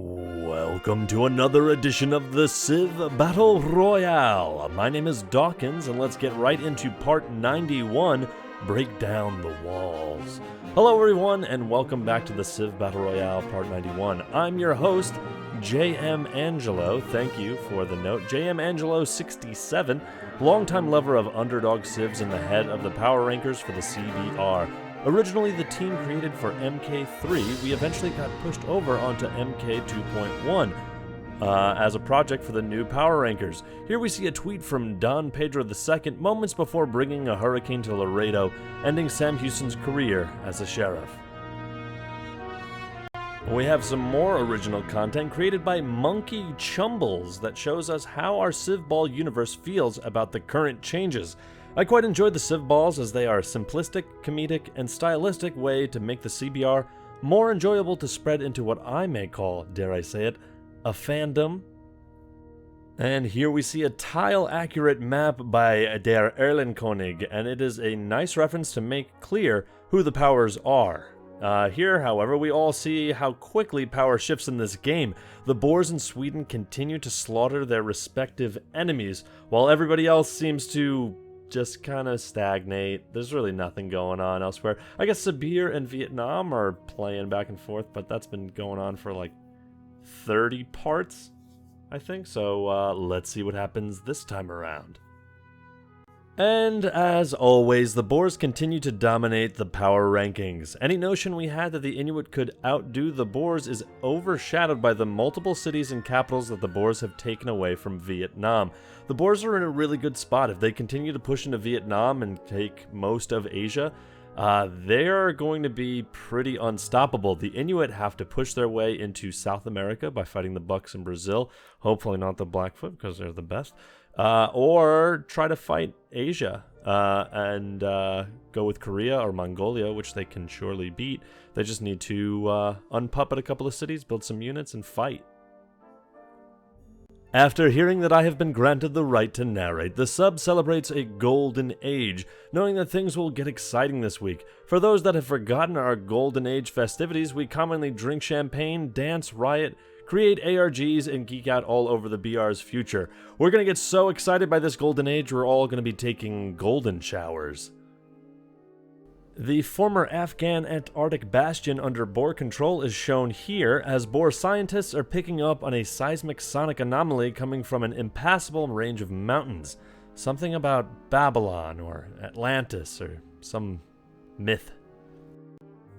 Welcome to another edition of the Civ Battle Royale. My name is Dawkinzz, and let's get right into part 91, Break Down the Walls. Hello everyone, and welcome back to the Civ Battle Royale part 91. I'm your host, JM Angelo. Thank you for the note. JM Angelo 67, longtime lover of underdog civs and the head of the power rankers for the CBR. Originally the team created for MK3, we eventually got pushed over onto MK 2.1 as a project for the new power rankers. Here we see a tweet from Don Pedro II moments before bringing a hurricane to Laredo, ending Sam Houston's career as a sheriff. We have some more original content created by Monkey Chumbles that shows us how our Civ Ball universe feels about the current changes. I quite enjoyed the Civ Balls as they are a simplistic, comedic, and stylistic way to make the CBR more enjoyable to spread into what I may call, dare I say it, a fandom. And here we see a tile-accurate map by Der Erlenkönig, and it is a nice reference to make clear who the powers are. Here, however, we all see how quickly power shifts in this game. The Boers in Sweden continue to slaughter their respective enemies, while everybody else seems to just kind of stagnate. There's really nothing going on elsewhere. I guess Sibir and Vietnam are playing back and forth, but that's been going on for like 30 parts, I think. So let's see what happens this time around. And as always, the Boers continue to dominate the power rankings. Any notion we had that the Inuit could outdo the Boers is overshadowed by the multiple cities and capitals that the Boers have taken away from Vietnam. The Boers are in a really good spot. If they continue to push into Vietnam and take most of Asia, they are going to be pretty unstoppable. The Inuit have to push their way into South America by fighting the Bucks in Brazil, hopefully not the Blackfoot because they're the best, or try to fight Asia and go with Korea or Mongolia, which they can surely beat. They just need to unpuppet a couple of cities, build some units, and fight. After hearing that I have been granted the right to narrate, the sub celebrates a golden age, knowing that things will get exciting this week. For those that have forgotten our golden age festivities, we commonly drink champagne, dance, riot, create ARGs, and geek out all over the BR's future. We're gonna get so excited by this golden age, we're all gonna be taking golden showers. The former Afghan Antarctic bastion under Boer control is shown here, as Boer scientists are picking up on a seismic sonic anomaly coming from an impassable range of mountains. Something about Babylon or Atlantis or some myth.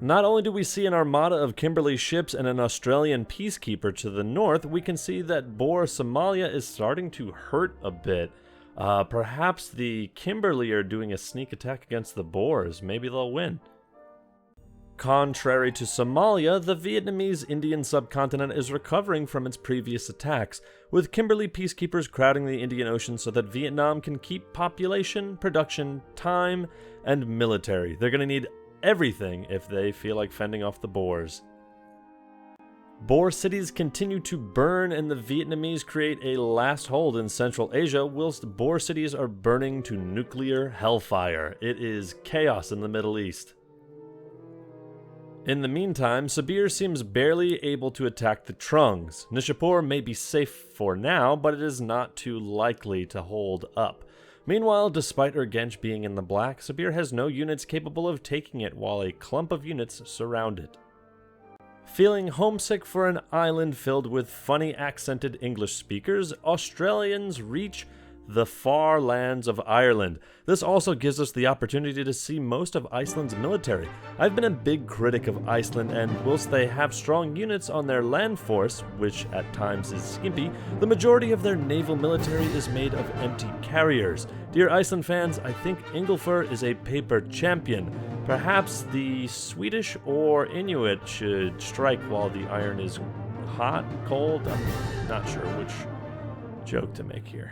Not only do we see an armada of Kimberley ships and an Australian peacekeeper to the north, we can see that Boer Somalia is starting to hurt a bit. Perhaps the Kimberley are doing a sneak attack against the Boers. Maybe they'll win. Contrary to Somalia, the Vietnamese Indian subcontinent is recovering from its previous attacks, with Kimberley peacekeepers crowding the Indian Ocean so that Vietnam can keep population, production, time, and military. They're going to need everything if they feel like fending off the Boers. Boer cities continue to burn, and the Vietnamese create a last hold in Central Asia, whilst Boer cities are burning to nuclear hellfire. It is chaos in the Middle East. In the meantime, Sibir seems barely able to attack the Trungs. Nishapur may be safe for now, but it is not too likely to hold up. Meanwhile, despite Urgench being in the black, Sibir has no units capable of taking it, while a clump of units surround it. Feeling homesick for an island filled with funny accented English speakers, Australians reach the far lands of Ireland. This also gives us the opportunity to see most of Iceland's military. I've been a big critic of Iceland, and whilst they have strong units on their land force, which at times is skimpy, the majority of their naval military is made of empty carriers. Dear Iceland fans, I think Ingolfur is a paper champion. Perhaps the Swedish or Inuit should strike while the iron is hot, cold. I'm not sure which joke to make here.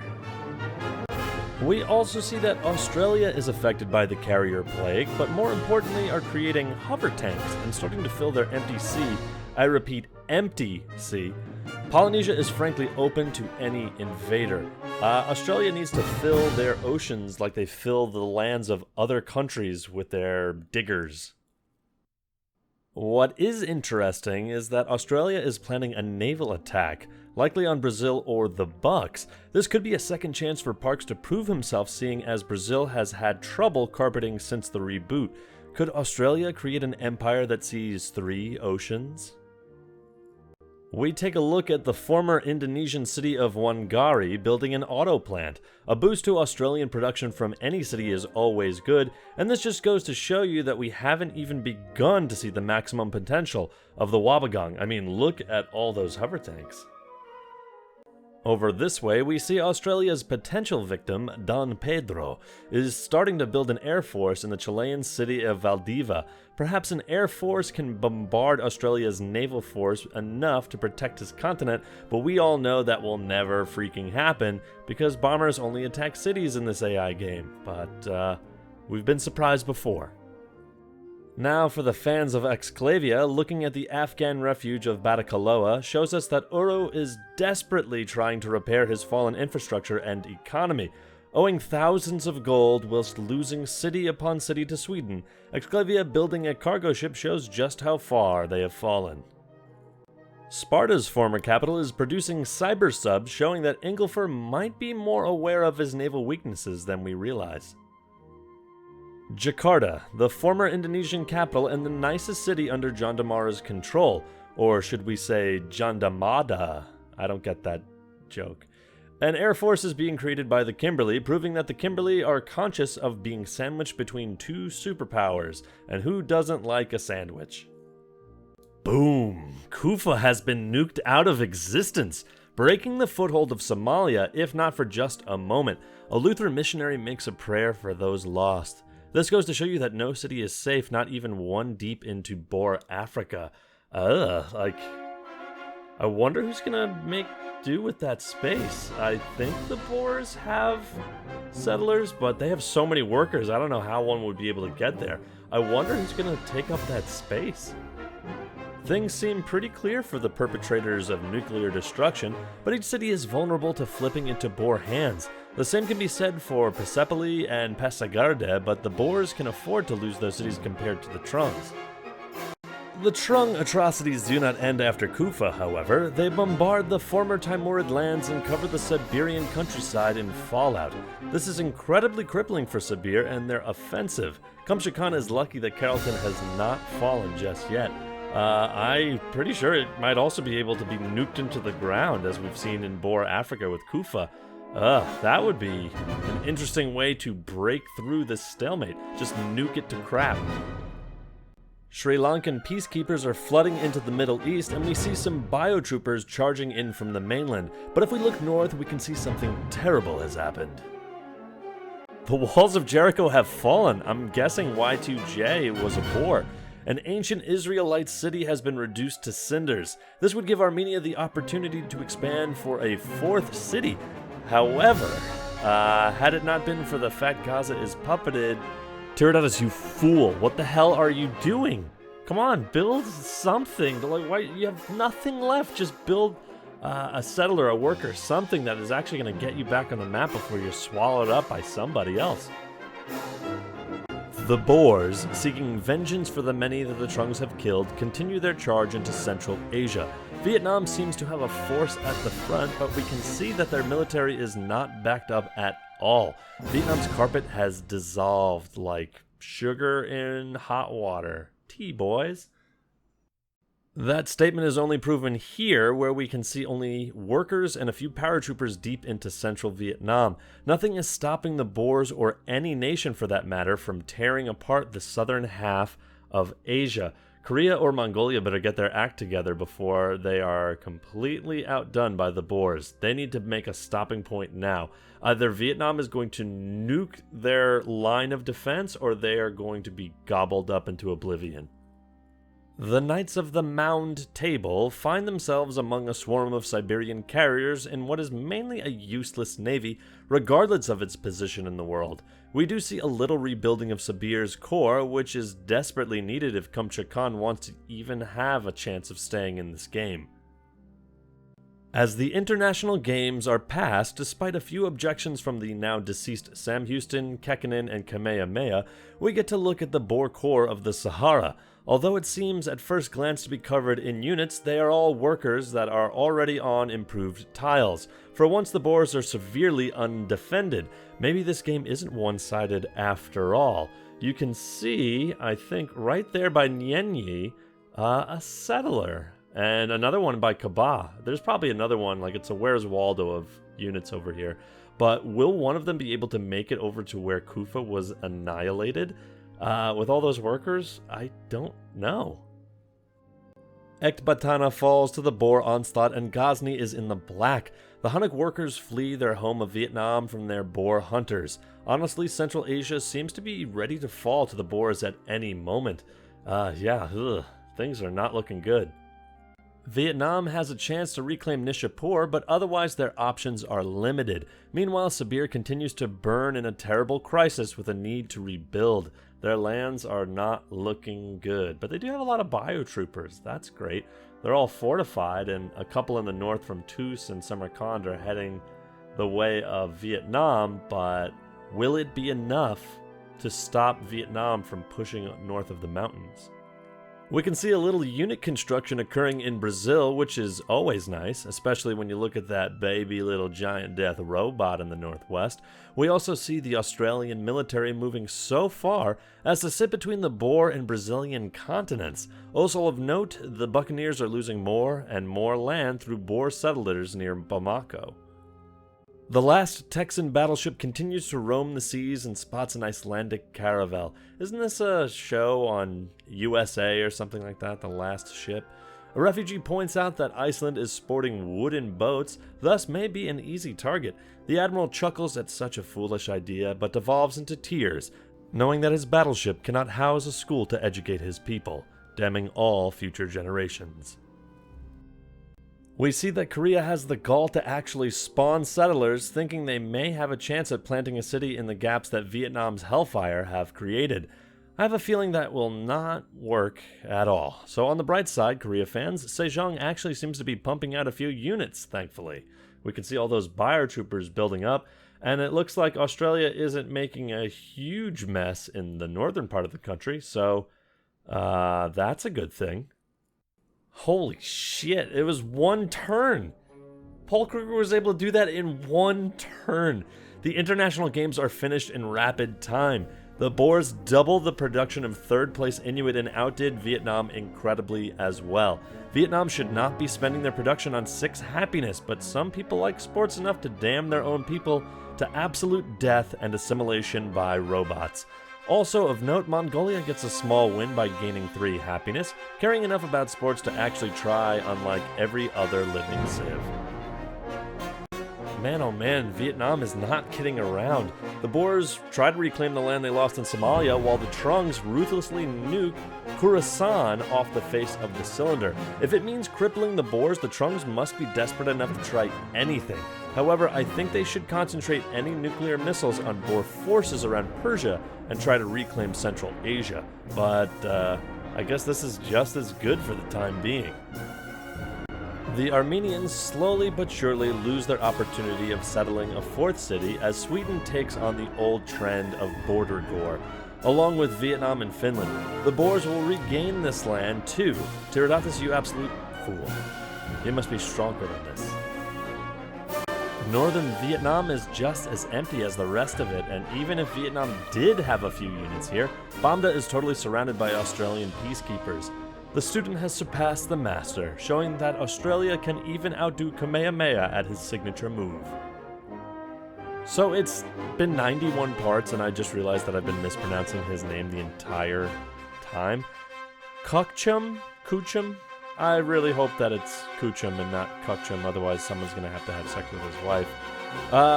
We also see that Australia is affected by the carrier plague, but more importantly are creating hover tanks and starting to fill their empty sea. I repeat, empty sea. Polynesia is frankly open to any invader. Australia needs to fill their oceans like they fill the lands of other countries with their diggers. What is interesting is that Australia is planning a naval attack, likely on Brazil or the Bucks. This could be a second chance for Parks to prove himself, seeing as Brazil has had trouble carpeting since the reboot. Could Australia create an empire that sees 3 oceans? We take a look at the former Indonesian city of Wangari building an auto plant. A boost to Australian production from any city is always good, and this just goes to show you that we haven't even begun to see the maximum potential of the Wobbegong. I mean, look at all those hover tanks. Over this way, we see Australia's potential victim, Don Pedro, is starting to build an air force in the Chilean city of Valdivia. Perhaps an air force can bombard Australia's naval force enough to protect his continent, but we all know that will never freaking happen because bombers only attack cities in this AI game. But we've been surprised before. Now for the fans of Exclavia, looking at the Afghan refuge of Batacaloa shows us that Uro is desperately trying to repair his fallen infrastructure and economy. Owing thousands of gold whilst losing city upon city to Sweden, Exclavia building a cargo ship shows just how far they have fallen. Sparta's former capital is producing cyber subs, showing that Ingilfer might be more aware of his naval weaknesses than we realize. Jakarta, the former Indonesian capital and the nicest city under Jandamara's control, or should we say Jandamada? I don't get that joke. An air force is being created by the Kimberley, proving that the Kimberley are conscious of being sandwiched between 2 superpowers, and who doesn't like a sandwich? Boom! Kufa has been nuked out of existence, breaking the foothold of Somalia, if not for just a moment. A Lutheran missionary makes a prayer for those lost. This goes to show you that no city is safe, not even one deep into Boer Africa. I wonder who's gonna make do with that space. I think the Boers have settlers, but they have so many workers, I don't know how one would be able to get there. I wonder who's gonna take up that space. Things seem pretty clear for the perpetrators of nuclear destruction, but each city is vulnerable to flipping into Boer hands. The same can be said for Persepolis and Passagarde, but the Boers can afford to lose those cities compared to the Trungs. The Trung atrocities do not end after Kufa, however. They bombard the former Timurid lands and cover the Siberian countryside in fallout. This is incredibly crippling for Sibir and their offensive. Kamsha Khan is lucky that Carrollton has not fallen just yet. I'm pretty sure it might also be able to be nuked into the ground, as we've seen in Boer Africa with Kufa. That would be an interesting way to break through this stalemate. Just nuke it to crap. Sri Lankan peacekeepers are flooding into the Middle East, and we see some biotroopers charging in from the mainland. But if we look north, we can see something terrible has happened. The walls of Jericho have fallen. I'm guessing Y2J was a Boer. An ancient Israelite city has been reduced to cinders. This would give Armenia the opportunity to expand for a 4th city. However, had it not been for the fact Gaza is puppeted... Tiridatus, you fool! What the hell are you doing? Come on, build something. Like, why? You have nothing left. Just build a settler, a worker, something that is actually going to get you back on the map before you're swallowed up by somebody else. The Boers, seeking vengeance for the many that the Trungs have killed, continue their charge into Central Asia. Vietnam seems to have a force at the front, but we can see that their military is not backed up at all. Vietnam's carpet has dissolved like sugar in hot water. Tea, boys. That statement is only proven here, where we can see only workers and a few paratroopers deep into central Vietnam. Nothing is stopping the Boers, or any nation for that matter, from tearing apart the southern half of Asia. Korea or Mongolia better get their act together before they are completely outdone by the Boers. They need to make a stopping point now. Either Vietnam is going to nuke their line of defense, or they are going to be gobbled up into oblivion. The Knights of the Mound Table find themselves among a swarm of Siberian carriers in what is mainly a useless navy, regardless of its position in the world. We do see a little rebuilding of Sibir's core, which is desperately needed if Kamcha Khan wants to even have a chance of staying in this game. As the international games are passed, despite a few objections from the now deceased Sam Houston, Kekkonen, and Kamehameha, we get to look at the Boer core of the Sahara. Although it seems at first glance to be covered in units, they are all workers that are already on improved tiles. For once, the Boers are severely undefended. Maybe this game isn't one-sided after all. You can see, I think, right there by Nyenyi, a settler. And another one by Kaba. There's probably another one, like it's a Where's Waldo of units over here. But will one of them be able to make it over to where Kufa was annihilated? With all those workers? I don't know. Ekbatana falls to the Boer onslaught and Ghazni is in the black. The Hunnic workers flee their home of Vietnam from their Boer hunters. Honestly, Central Asia seems to be ready to fall to the Boers at any moment. Things are not looking good. Vietnam has a chance to reclaim Nishapur, but otherwise their options are limited. Meanwhile, Sibir continues to burn in a terrible crisis with a need to rebuild. Their lands are not looking good, but they do have a lot of biotroopers. That's great. They're all fortified, and a couple in the north from Tus and Samarkand are heading the way of Vietnam, but will it be enough to stop Vietnam from pushing north of the mountains? We can see a little unit construction occurring in Brazil, which is always nice, especially when you look at that baby little giant death robot in the northwest. We also see the Australian military moving so far as to sit between the Boer and Brazilian continents. Also of note, the Buccaneers are losing more and more land through Boer settlers near Bamako. The last Texan battleship continues to roam the seas and spots an Icelandic caravel. Isn't this a show on USA or something like that, The Last Ship? A refugee points out that Iceland is sporting wooden boats, thus may be an easy target. The admiral chuckles at such a foolish idea, but devolves into tears, knowing that his battleship cannot house a school to educate his people, damning all future generations. We see that Korea has the gall to actually spawn settlers, thinking they may have a chance at planting a city in the gaps that Vietnam's Hellfire have created. I have a feeling that will not work at all. So on the bright side, Korea fans, Sejong actually seems to be pumping out a few units, thankfully. We can see all those biotroopers building up, and it looks like Australia isn't making a huge mess in the northern part of the country, so that's a good thing. Holy shit, it was one turn. Paul Kruger was able to do that in one turn. The international games are finished in rapid time. The Boers doubled the production of third-place Inuit and outdid Vietnam incredibly as well. Vietnam should not be spending their production on 6 happiness, but some people like sports enough to damn their own people to absolute death and assimilation by robots. Also of note, Mongolia gets a small win by gaining 3 happiness, caring enough about sports to actually try, unlike every other living civ. Man oh man, Vietnam is not kidding around. The Boers try to reclaim the land they lost in Somalia, while the Trungs ruthlessly nuke Khorasan off the face of the cylinder. If it means crippling the Boers, the Trungs must be desperate enough to try anything. However, I think they should concentrate any nuclear missiles on Boer forces around Persia and try to reclaim Central Asia. But I guess this is just as good for the time being. The Armenians slowly but surely lose their opportunity of settling a 4th city as Sweden takes on the old trend of border gore. Along with Vietnam and Finland, the Boers will regain this land too. Tiridates, you absolute fool. You must be stronger than this. Northern Vietnam is just as empty as the rest of it, and even if Vietnam did have a few units here, Bamda is totally surrounded by Australian peacekeepers. The student has surpassed the master, showing that Australia can even outdo Kamehameha at his signature move. So it's been 91 parts, and I just realized that I've been mispronouncing his name the entire time. Kuchum? I really hope that it's Kuchum and not Kuchum, otherwise someone's going to have sex with his wife.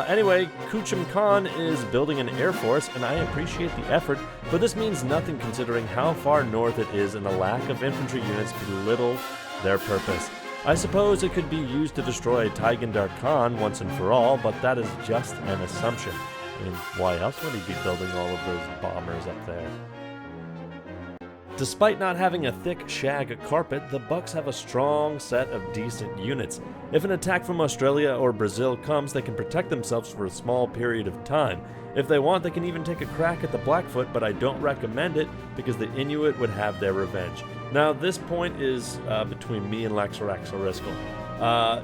Anyway, Kuchum Khan is building an air force, and I appreciate the effort, but this means nothing considering how far north it is and the lack of infantry units belittle their purpose. I suppose it could be used to destroy Taigandar Khan once and for all, but that is just an assumption. I mean, why else would he be building all of those bombers up there? Despite not having a thick shag carpet, the Bucks have a strong set of decent units. If an attack from Australia or Brazil comes, they can protect themselves for a small period of time. If they want, they can even take a crack at the Blackfoot, but I don't recommend it because the Inuit would have their revenge. Now, this point is between me and Laxaraxariscal.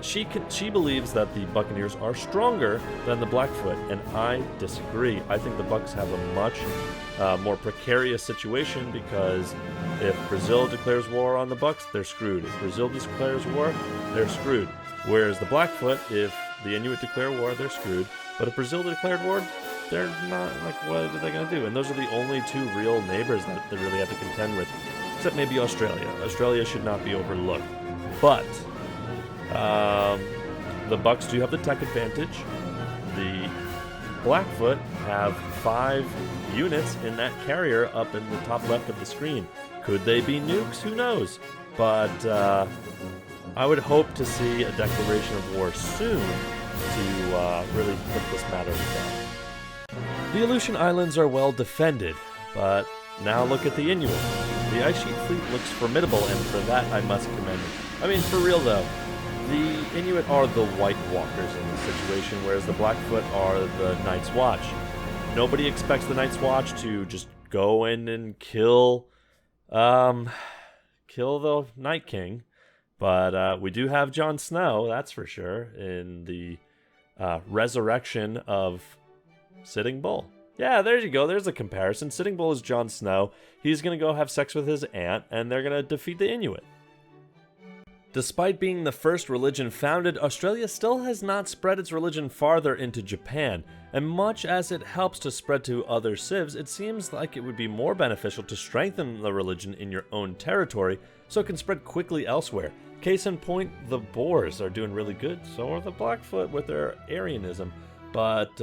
She believes that the Buccaneers are stronger than the Blackfoot, and I disagree. I think the Bucks have a much more precarious situation because if Brazil declares war on the Bucks, they're screwed. If Brazil declares war, they're screwed. Whereas the Blackfoot, if the Inuit declare war, they're screwed. But if Brazil declared war, they're not, like, what are they going to do? And those are the only two real neighbors that they really have to contend with, except maybe Australia. Australia should not be overlooked. But the Bucks do have the tech advantage. The Blackfoot have 5 units in that carrier up in the top left of the screen. Could they be nukes? Who knows? But I would hope to see a declaration of war soon to really put this matter to bed. The Aleutian Islands are well defended, but now look at the Inuit. The Ice Sheet fleet looks formidable, and for that I must commend it. I mean, for real though, the Inuit are the White Walkers in this situation, whereas the Blackfoot are the Night's Watch. Nobody expects the Night's Watch to just go in and kill the Night King, but we do have Jon Snow, that's for sure, in the resurrection of Sitting Bull. Yeah, there you go. There's a comparison. Sitting Bull is Jon Snow. He's going to go have sex with his aunt, and they're going to defeat the Inuit. Despite being the first religion founded, Australia still has not spread its religion farther into Japan, and much as it helps to spread to other civs, it seems like it would be more beneficial to strengthen the religion in your own territory so it can spread quickly elsewhere. Case in point, the Boers are doing really good, so are the Blackfoot with their Aryanism. But,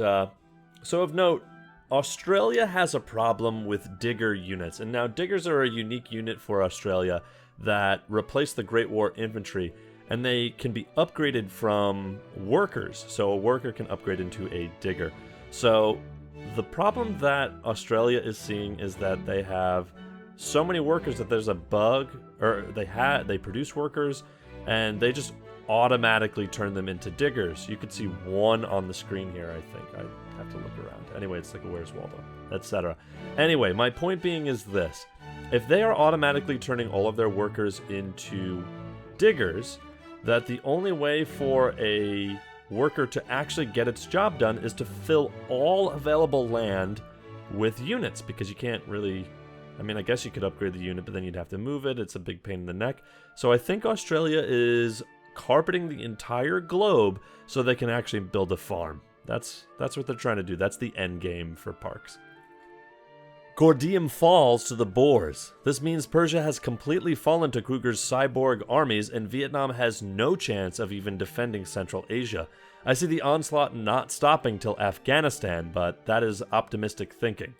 so of note, Australia has a problem with digger units, and now diggers are a unique unit for Australia that replace the Great War infantry, and they can be upgraded from workers, so a worker can upgrade into a digger. So the problem that Australia is seeing is that they have so many workers that there's a bug, or they produce workers, and they just automatically turn them into diggers. You could see one on the screen here, I think. I have to look around. Anyway, it's like a Where's Waldo, etc. Anyway, my point being is this. If they are automatically turning all of their workers into diggers, that the only way for a worker to actually get its job done is to fill all available land with units, because you can't really... I mean, I guess you could upgrade the unit, but then you'd have to move it. It's a big pain in the neck. So I think Australia is carpeting the entire globe so they can actually build a farm. That's what they're trying to do. That's the end game for Parks. Gordium falls to the Boers. This means Persia has completely fallen to Kruger's cyborg armies, and Vietnam has no chance of even defending Central Asia. I see the onslaught not stopping till Afghanistan, but that is optimistic thinking.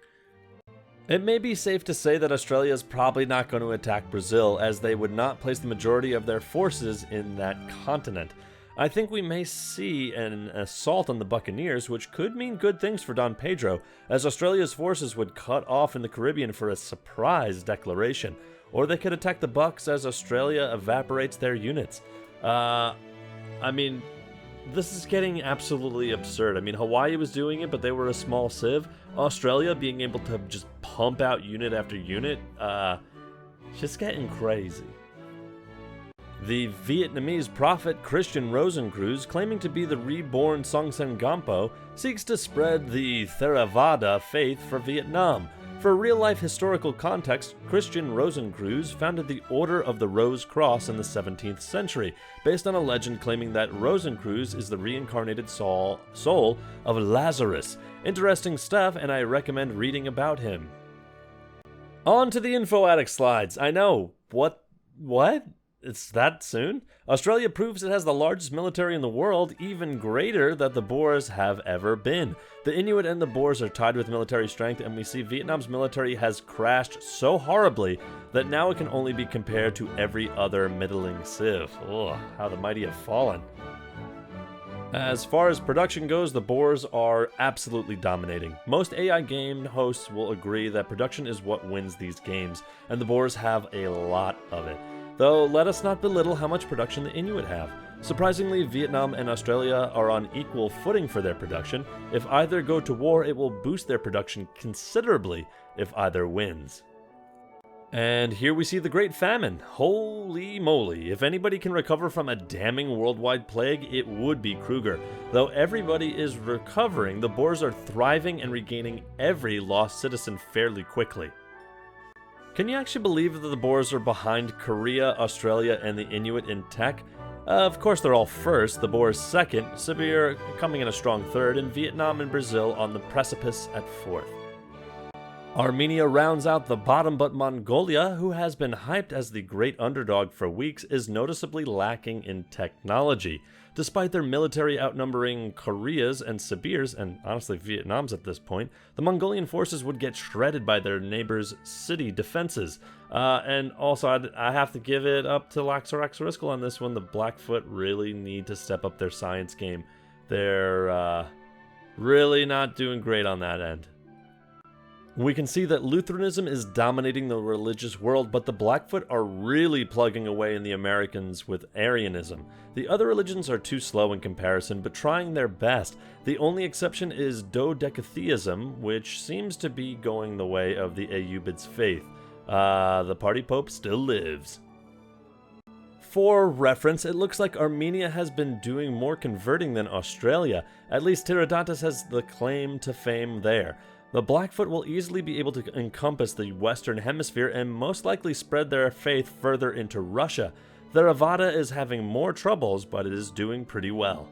It may be safe to say that Australia is probably not going to attack Brazil, as they would not place the majority of their forces in that continent. I think we may see an assault on the Buccaneers, which could mean good things for Don Pedro, as Australia's forces would cut off in the Caribbean for a surprise declaration. Or they could attack the Bucks as Australia evaporates their units. I mean, this is getting absolutely absurd. I mean, Hawaii was doing it, but they were a small civ. Australia being able to just pump out unit after unit, just getting crazy. The Vietnamese prophet Christian Rosencreuz, claiming to be the reborn Songtsen Gampo, seeks to spread the Theravada faith for Vietnam. For real-life historical context, Christian Rosencreuz founded the Order of the Rose Cross in the 17th century, based on a legend claiming that Rosencreuz is the reincarnated soul of Lazarus. Interesting stuff, and I recommend reading about him. On to the Info Addict slides. I know. What? It's that soon? Australia proves it has the largest military in the world, even greater than the Boers have ever been. The Inuit and the Boers are tied with military strength, and we see Vietnam's military has crashed so horribly that now it can only be compared to every other middling civ. Ugh, how the mighty have fallen. As far as production goes, the boars are absolutely dominating. Most AI game hosts will agree that production is what wins these games, and the boars have a lot of it. Though let us not belittle how much production the Inuit have. Surprisingly, Vietnam and Australia are on equal footing for their production. If either go to war, it will boost their production considerably if either wins. And here we see the Great Famine. Holy moly, if anybody can recover from a damning worldwide plague, it would be Kruger. Though everybody is recovering, the boars are thriving and regaining every lost citizen fairly quickly. Can you actually believe that the boars are behind Korea, Australia, and the Inuit in tech? Of course they're all first, the boars second, Sibir coming in a strong third, and Vietnam and Brazil on the precipice at fourth. Armenia rounds out the bottom, but Mongolia, who has been hyped as the great underdog for weeks, is noticeably lacking in technology. Despite their military outnumbering Korea's and Sibir's, and honestly Vietnam's at this point, the Mongolian forces would get shredded by their neighbors' city defenses. And also, I have to give it up to Laxaraxariscal on this one. The Blackfoot really need to step up their science game. They're really not doing great on that end. We can see that Lutheranism is dominating the religious world, but the Blackfoot are really plugging away in the Americans with Arianism. The other religions are too slow in comparison, but trying their best. The only exception is dodecatheism, which seems to be going the way of the Ayyubids' faith. The party pope still lives. For reference, it looks like Armenia has been doing more converting than Australia. At least Tiridates has the claim to fame there. The Blackfoot will easily be able to encompass the Western Hemisphere and most likely spread their faith further into Russia. Theravada is having more troubles, but it is doing pretty well.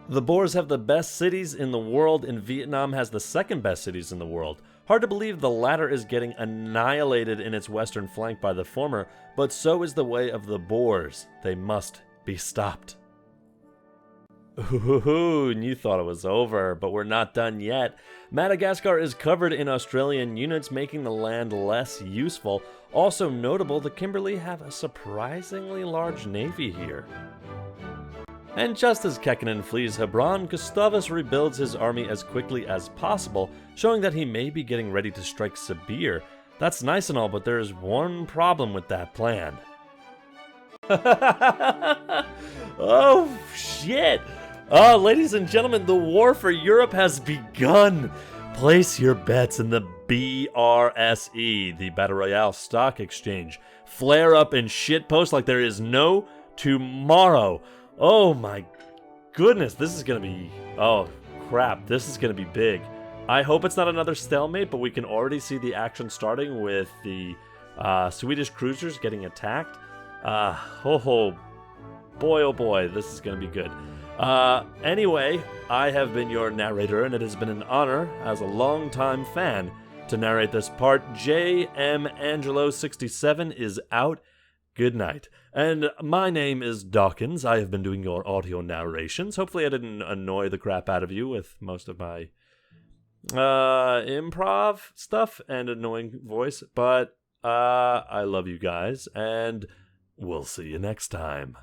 The Boers have the best cities in the world, and Vietnam has the second best cities in the world. Hard to believe the latter is getting annihilated in its western flank by the former, but so is the way of the Boers. They must be stopped. Ooh, and you thought it was over, but we're not done yet. Madagascar is covered in Australian units, making the land less useful. Also notable, the Kimberley have a surprisingly large navy here. And just as Kekkonen flees Hebron, Gustavus rebuilds his army as quickly as possible, showing that he may be getting ready to strike Sibir. That's nice and all, but there is one problem with that plan. Oh, shit! Ladies and gentlemen, the war for Europe has begun. Place your bets in the BRSE, the Battle Royale Stock Exchange. Flare up and shitpost like there is no tomorrow. Oh my goodness, this is gonna be... Oh crap, this is gonna be big. I hope it's not another stalemate, but we can already see the action starting with the Swedish cruisers getting attacked. Oh boy, this is gonna be good. Anyway, I have been your narrator, and it has been an honor, as a longtime fan, to narrate this part. JM Angelo 67 is out. Good night. And my name is Dawkinzz. I have been doing your audio narrations. Hopefully I didn't annoy the crap out of you with most of my improv stuff and annoying voice, but I love you guys, and we'll see you next time.